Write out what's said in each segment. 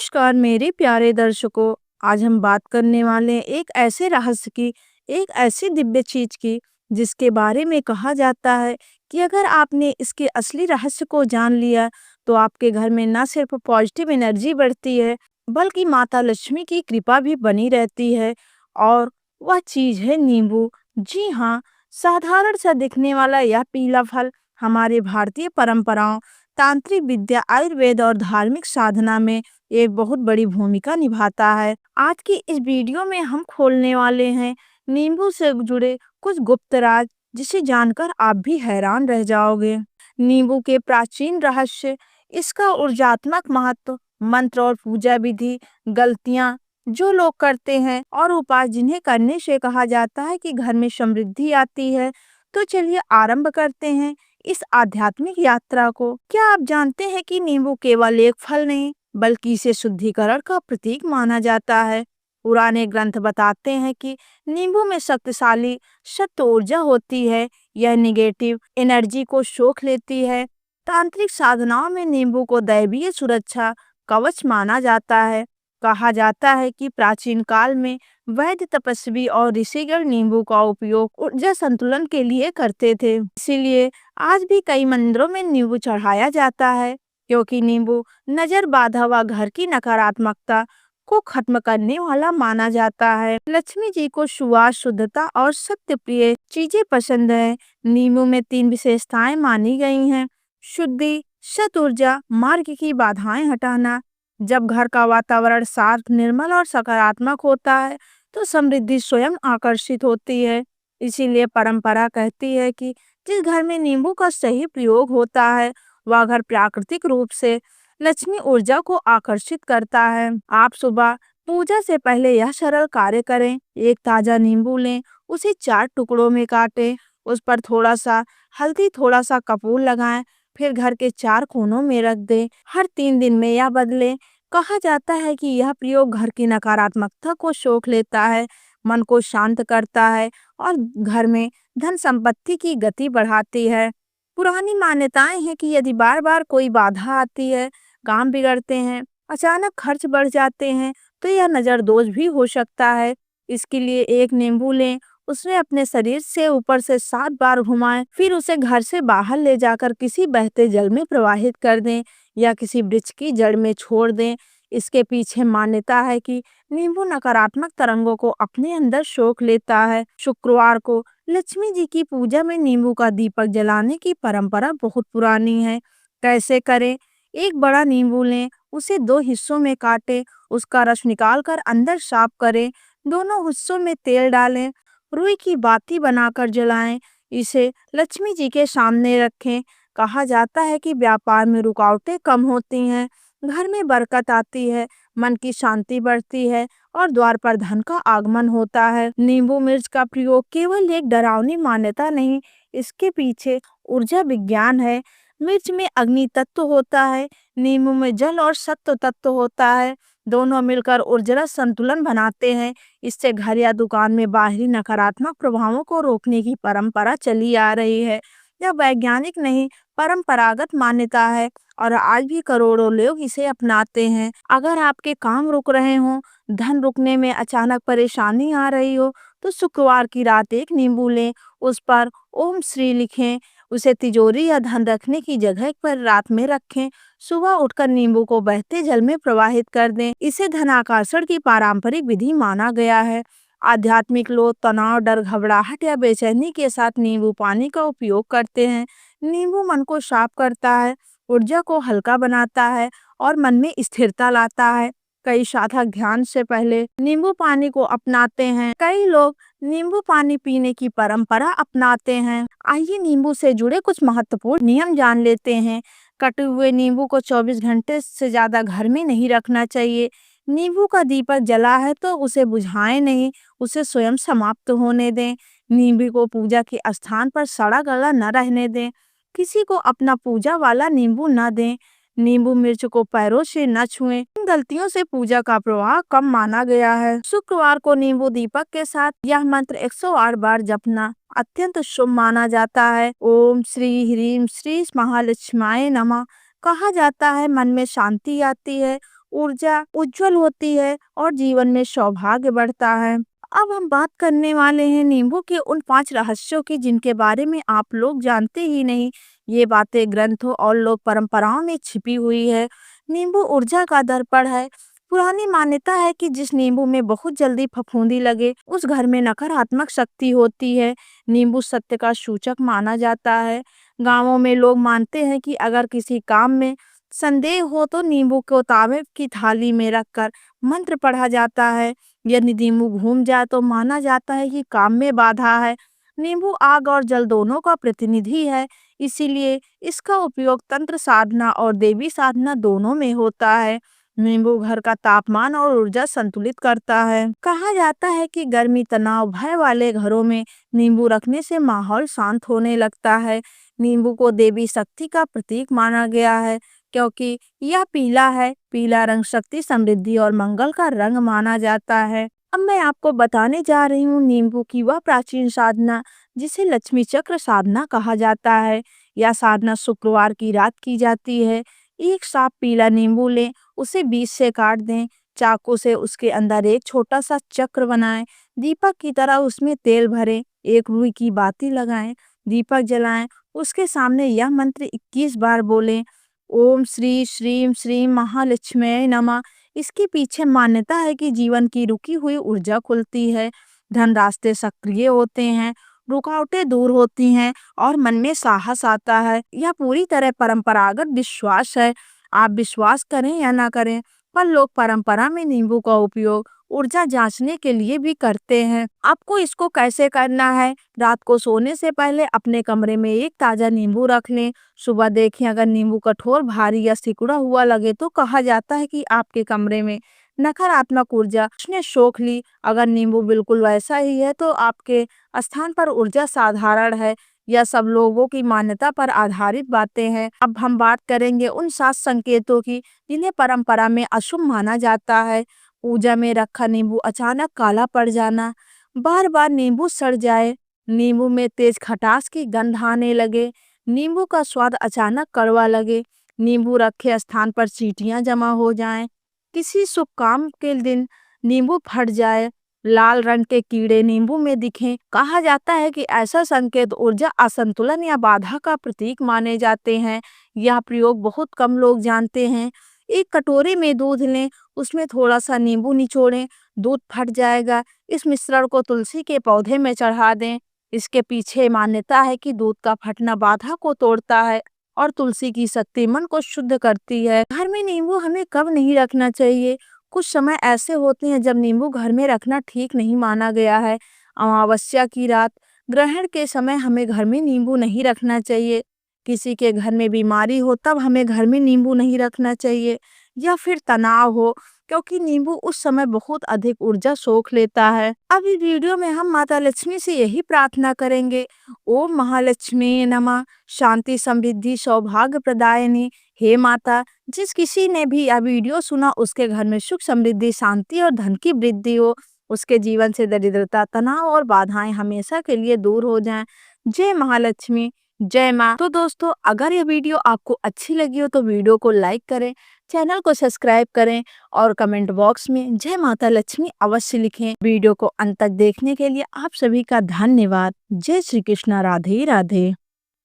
नमस्कार मेरे प्यारे दर्शकों। आज हम बात करने वाले हैं एक ऐसे रहस्य की, एक ऐसी दिव्य चीज की जिसके बारे में कहा जाता है कि अगर आपने इसके असली रहस्य को जान लिया तो आपके घर में न सिर्फ पॉजिटिव एनर्जी बढ़ती है बल्कि माता लक्ष्मी की कृपा भी बनी रहती है। और वह चीज है नींबू। जी हाँ, साधारण सा दिखने वाला यह पीला फल हमारे भारतीय परंपराओं, तांत्रिक विद्या, आयुर्वेद और धार्मिक साधना में एक बहुत बड़ी भूमिका निभाता है। आज की इस वीडियो में हम खोलने वाले हैं नींबू से जुड़े कुछ गुप्त राज, जिसे जानकर आप भी हैरान रह जाओगे। नींबू के प्राचीन रहस्य, इसका ऊर्जात्मक महत्व, मंत्र और पूजा विधि, गलतियां जो लोग करते हैं और उपाय जिन्हें करने से कहा जाता है कि घर में समृद्धि आती है। तो चलिए आरंभ करते हैं इस आध्यात्मिक यात्रा को। क्या आप जानते हैं कि नींबू केवल एक फल नहीं बल्कि इसे शुद्धिकरण का प्रतीक माना जाता है। पुराने ग्रंथ बताते हैं कि नींबू में शक्तिशाली सत्व ऊर्जा होती है। यह निगेटिव एनर्जी को सोख लेती है। तांत्रिक साधनाओं में नींबू को दैवीय सुरक्षा कवच माना जाता है। कहा जाता है कि प्राचीन काल में वैद्य, तपस्वी और ऋषिगण नींबू का उपयोग ऊर्जा संतुलन के लिए करते थे। इसीलिए आज भी कई मंदिरों में नींबू चढ़ाया जाता है, क्योंकि नींबू नजर बाधा व घर की नकारात्मकता को खत्म करने वाला माना जाता है। लक्ष्मी जी को सुवास, शुद्धता और सत्य प्रिय चीजें पसंद है। नींबू में 3 विशेषताएं मानी गई हैं: शुद्धि, सत ऊर्जा, मार्ग की बाधाएं हटाना। जब घर का वातावरण शांत, निर्मल और सकारात्मक होता है तो समृद्धि स्वयं आकर्षित होती है। इसीलिए परंपरा कहती है कि जिस घर में नींबू का सही प्रयोग होता है वह घर प्राकृतिक रूप से लक्ष्मी ऊर्जा को आकर्षित करता है। आप सुबह पूजा से पहले यह सरल कार्य करें: एक ताजा नींबू लें, उसे 4 टुकड़ों में काटें, उस पर थोड़ा सा हल्दी, थोड़ा सा कपूर लगाएं, फिर घर के 4 कोनों में रख दें। हर 3 दिन में यह बदलें। कहा जाता है कि यह प्रयोग घर की नकारात्मकता को सोख लेता है, मन को शांत करता है और घर में धन संपत्ति की गति बढ़ाती है। पुरानी मान्यताएं हैं कि यदि बार बार कोई बाधा आती है, काम बिगड़ते हैं, अचानक खर्च बढ़ जाते हैं, तो यह नजर दोष भी हो सकता है। इसके लिए एक नींबू लें, उसमें अपने शरीर से ऊपर से 7 बार घुमाएं, फिर उसे घर से बाहर ले जाकर किसी बहते जल में प्रवाहित कर दें या किसी वृक्ष की जड़ में छोड़ दें। इसके पीछे मान्यता है कि नींबू नकारात्मक तरंगों को अपने अंदर सोख लेता है। शुक्रवार को लक्ष्मी जी की पूजा में नींबू का दीपक जलाने की परंपरा बहुत पुरानी है। कैसे करें? एक बड़ा नींबू लें, उसे 2 हिस्सों में काटें, उसका रस निकालकर अंदर साफ करें, दोनों हिस्सों में तेल डालें, रुई की बाती बनाकर जलाएं, इसे लक्ष्मी जी के सामने रखें। कहा जाता है कि व्यापार में रुकावटें कम होती हैं, घर में बरकत आती है, मन की शांति बढ़ती है और द्वार पर धन का आगमन होता है। नींबू मिर्च का प्रयोग केवल एक डरावनी मान्यता नहीं, इसके पीछे ऊर्जा विज्ञान है। मिर्च में अग्नि तत्व होता है, नींबू में जल और सत्व तत्व होता है। दोनों मिलकर ऊर्जा संतुलन बनाते हैं। इससे घर या दुकान में बाहरी नकारात्मक प्रभावों को रोकने की परंपरा चली आ रही है। यह वैज्ञानिक नहीं, परंपरागत मान्यता है और आज भी करोड़ों लोग इसे अपनाते हैं। अगर आपके काम रुक रहे हों, धन रुकने में अचानक परेशानी आ रही हो, तो शुक्रवार की रात एक नींबू लें, उस पर ओम श्री लिखें, उसे तिजोरी या धन रखने की जगह पर रात में रखें। सुबह उठकर नींबू को बहते जल में प्रवाहित कर दें। इसे धन आकर्षण की पारंपरिक विधि माना गया है। आध्यात्मिक लोग तनाव, डर, घबराहट या बेचैनी के साथ नींबू पानी का उपयोग करते हैं। नींबू मन को साफ करता है, ऊर्जा को हल्का बनाता है और मन में स्थिरता लाता है। कई साधक ध्यान से पहले नींबू पानी को अपनाते हैं। कई लोग नींबू पानी पीने की परंपरा अपनाते हैं। आइए नींबू से जुड़े कुछ महत्वपूर्ण नियम जान लेते हैं। कटे हुए नींबू को 24 घंटे से ज्यादा घर में नहीं रखना चाहिए। नींबू का दीपक जला है तो उसे बुझाएं नहीं, उसे स्वयं समाप्त होने दें। नींबू को पूजा के स्थान पर सड़ा गला न रहने दें। किसी को अपना पूजा वाला नींबू न दें। नींबू मिर्च को पैरों से न छुएं। इन गलतियों से पूजा का प्रवाह कम माना गया है। शुक्रवार को नींबू दीपक के साथ यह मंत्र 108 बार जपना अत्यंत शुभ माना जाता है। ओम श्री ह्रीम श्री महालक्ष्माय नमः। कहा जाता है मन में शांति आती है, ऊर्जा उज्जवल होती है और जीवन में सौभाग्य बढ़ता है। अब हम बात करने वाले हैं नींबू के उन 5 रहस्यों की जिनके बारे में आप लोग जानते ही नहीं। ये बातें ग्रंथों और लोक परंपराओं में छिपी हुई है। नींबू ऊर्जा का दर्पण है। पुरानी मान्यता है कि जिस नींबू में बहुत जल्दी फफूंदी लगे उस घर में नकारात्मक शक्ति होती है। नींबू सत्य का सूचक माना जाता है। गांवों में लोग मानते हैं कि अगर किसी काम में संदेह हो तो नींबू को तांबे की थाली में रखकर मंत्र पढ़ा जाता है। यदि नींबू घूम जाए तो माना जाता है कि काम में बाधा है। नींबू आग और जल दोनों का प्रतिनिधि है, इसीलिए इसका उपयोग तंत्र साधना और देवी साधना दोनों में होता है। नींबू घर का तापमान और ऊर्जा संतुलित करता है। कहा जाता है कि गर्मी तनाव भय वाले घरों में नींबू रखने से माहौल शांत होने लगता है। नींबू को देवी शक्ति का प्रतीक माना गया है क्योंकि यह पीला है। पीला रंग शक्ति, समृद्धि और मंगल का रंग माना जाता है। अब मैं आपको बताने जा रही हूँ नींबू की वह प्राचीन साधना जिसे लक्ष्मी चक्र साधना कहा जाता है। यह साधना शुक्रवार की रात की जाती है। एक साफ पीला नींबू लें, उसे बीच से काट दें। चाकू से उसके अंदर एक छोटा सा चक्र बनाएं। दीपक की तरह उसमें तेल भरें। एक रुई की बाती लगाएं। दीपक जलाएं। उसके सामने यह मंत्र 21 बार बोलें। ओम श्री श्रीम श्रीम महालक्ष्मी नमः। इसके पीछे मान्यता है कि जीवन की रुकी हुई ऊर्जा खुलती है, धन रास्ते सक्रिय होते हैं, रुकावटें दूर होती हैं और मन में साहस आता है। यह पूरी तरह परंपरागत विश्वास है। आप विश्वास करें या ना करें, पर लोग परंपरा में नींबू का उपयोग ऊर्जा जांचने के लिए भी करते हैं। आपको इसको कैसे करना है? रात को सोने से पहले अपने कमरे में एक ताजा नींबू रख लें। सुबह देखें अगर नींबू कठोर, भारी या सिकुड़ा हुआ लगे तो कहा जाता है कि आपके कमरे में नकारात्मक ऊर्जा उसने सोख ली। अगर नींबू बिल्कुल वैसा ही है तो आपके स्थान पर ऊर्जा साधारण है। यह सब लोगों की मान्यता पर आधारित बातें हैं। अब हम बात करेंगे उन 7 संकेतों की जिन्हें परंपरा में अशुभ माना जाता है। पूजा में रखा नींबू अचानक काला पड़ जाना, बार बार नींबू सड़ जाए, नींबू में तेज खटास की गंध आने लगे, नींबू का स्वाद अचानक कड़वा लगे, नींबू रखे स्थान पर चींटियां जमा हो जाएं, किसी शुभ काम के दिन नींबू फट जाए, लाल रंग के कीड़े नींबू में दिखें। कहा जाता है कि ऐसा संकेत ऊर्जा असंतुलन या बाधा का प्रतीक माने जाते हैं। यह प्रयोग बहुत कम लोग जानते हैं। एक कटोरे में दूध लें, उसमें थोड़ा सा नींबू निचोड़ें, दूध फट जाएगा। इस मिश्रण को तुलसी के पौधे में चढ़ा दें। इसके पीछे मान्यता है कि दूध का फटना बाधा को तोड़ता है और तुलसी की शक्ति मन को शुद्ध करती है। घर में नींबू हमें कब नहीं रखना चाहिए? कुछ समय ऐसे होते हैं जब नींबू घर में रखना ठीक नहीं माना गया है। अमावस्या की रात, ग्रहण के समय हमें घर में नींबू नहीं रखना चाहिए। किसी के घर में बीमारी हो तब हमें घर में नींबू नहीं रखना चाहिए, या फिर तनाव हो, क्योंकि नींबू उस समय बहुत अधिक ऊर्जा सोख लेता है। अब इस वीडियो में हम माता लक्ष्मी से यही प्रार्थना करेंगे। ओम महालक्ष्मी नमः। शांति, समृद्धि, सौभाग्य प्रदायिनी। हे माता, जिस किसी ने भी यह वीडियो सुना उसके घर में सुख, समृद्धि, शांति और धन की वृद्धि हो। उसके जीवन से दरिद्रता, तनाव और बाधाएं हमेशा के लिए दूर हो जाएं। जय महालक्ष्मी, जय माँ। तो दोस्तों, अगर ये वीडियो आपको अच्छी लगी हो तो वीडियो को लाइक करें, चैनल को सब्सक्राइब करें और कमेंट बॉक्स में जय माता लक्ष्मी अवश्य लिखें। वीडियो को अंत तक देखने के लिए आप सभी का धन्यवाद। जय श्री कृष्णा। राधे राधे।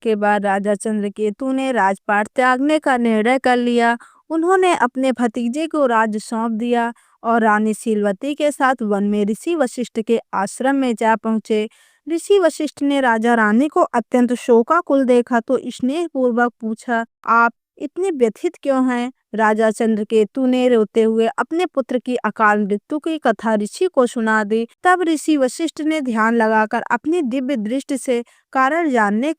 के बाद राजा चंद्रकेतु ने राजपाट त्यागने का निर्णय कर लिया। उन्होंने अपने भतीजे को राज्य सौंप दिया और रानी शीलवती के साथ वन में ऋषि वशिष्ठ के आश्रम में जा पहुंचे। ऋषि वशिष्ठ ने राजा रानी को अत्यंत शोकाकुल देखा तो स्नेह पूर्वक पूछा, आप इतने व्यथित क्यों हैं? राजा चंद्रकेतु ने रोते हुए अपने पुत्र की अकाल मृत्यु की कथा ऋषि को सुना दी। तब ऋषि वशिष्ठ ने ध्यान लगाकर अपनी दिव्य दृष्टि से कारण जानने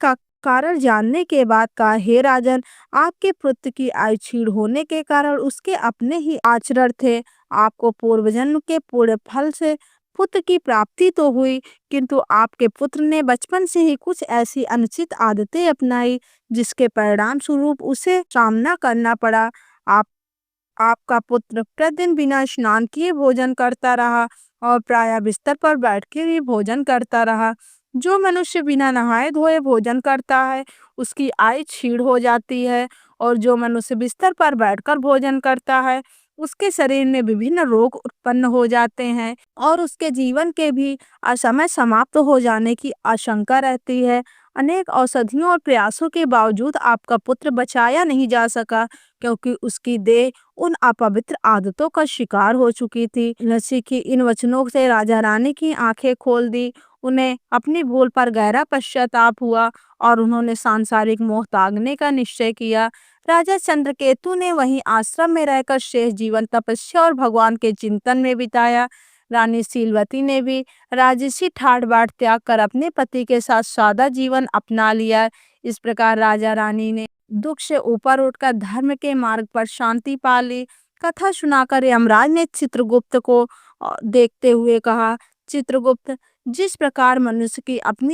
के बाद कहा, हे राजन, आपके पुत्र की आयु क्षीण होने के कारण उसके अपने ही आचरण थे। आपको पूर्व जन्म के पूरे फल से पुत्र की प्राप्ति तो हुई, किंतु आपके पुत्र ने बचपन से ही कुछ ऐसी अनुचित आदतें अपनाई जिसके परिणाम स्वरूप उसे सामना करना पड़ा। आपका पुत्र प्रतिदिन बिना स्नान किए भोजन करता रहा और प्रायः बिस्तर पर बैठ के भी भोजन करता रहा। जो मनुष्य बिना नहाए धोए भोजन करता है उसकी आयु क्षीण हो जाती है, और जो मनुष्य बिस्तर पर बैठकर भोजन करता है उसके शरीर में विभिन्न रोग उत्पन्न हो जाते हैं और उसके जीवन के भी असमय समाप्त हो जाने की आशंका रहती है। अनेक औषधियों और प्रयासों के बावजूद आपका पुत्र बचाया नहीं जा सका, क्योंकि उसकी देह उन अपवित्र आदतों का शिकार हो चुकी थी। लस्सी की इन वचनों से राजा रानी की आंखें खोल दी। उन्हें अपनी भूल पर गहरा पश्चाताप हुआ और उन्होंने सांसारिक मोह त्यागने का निश्चय किया। राजा चंद्रकेतु ने वहीं आश्रम में रहकर शेष जीवन तपस्या और भगवान के चिंतन में बिताया। रानी सीलवती ने भी राजसी ठाट बाट त्याग कर अपने पति के साथ सादा जीवन अपना लिया। इस प्रकार राजा रानी ने दुख से ऊपर उठकर धर्म के मार्ग पर शांति पा ली। कथा सुनाकर यमराज ने चित्रगुप्त को देखते हुए कहा, चित्रगुप्त, जिस प्रकार मनुष्य की अपनी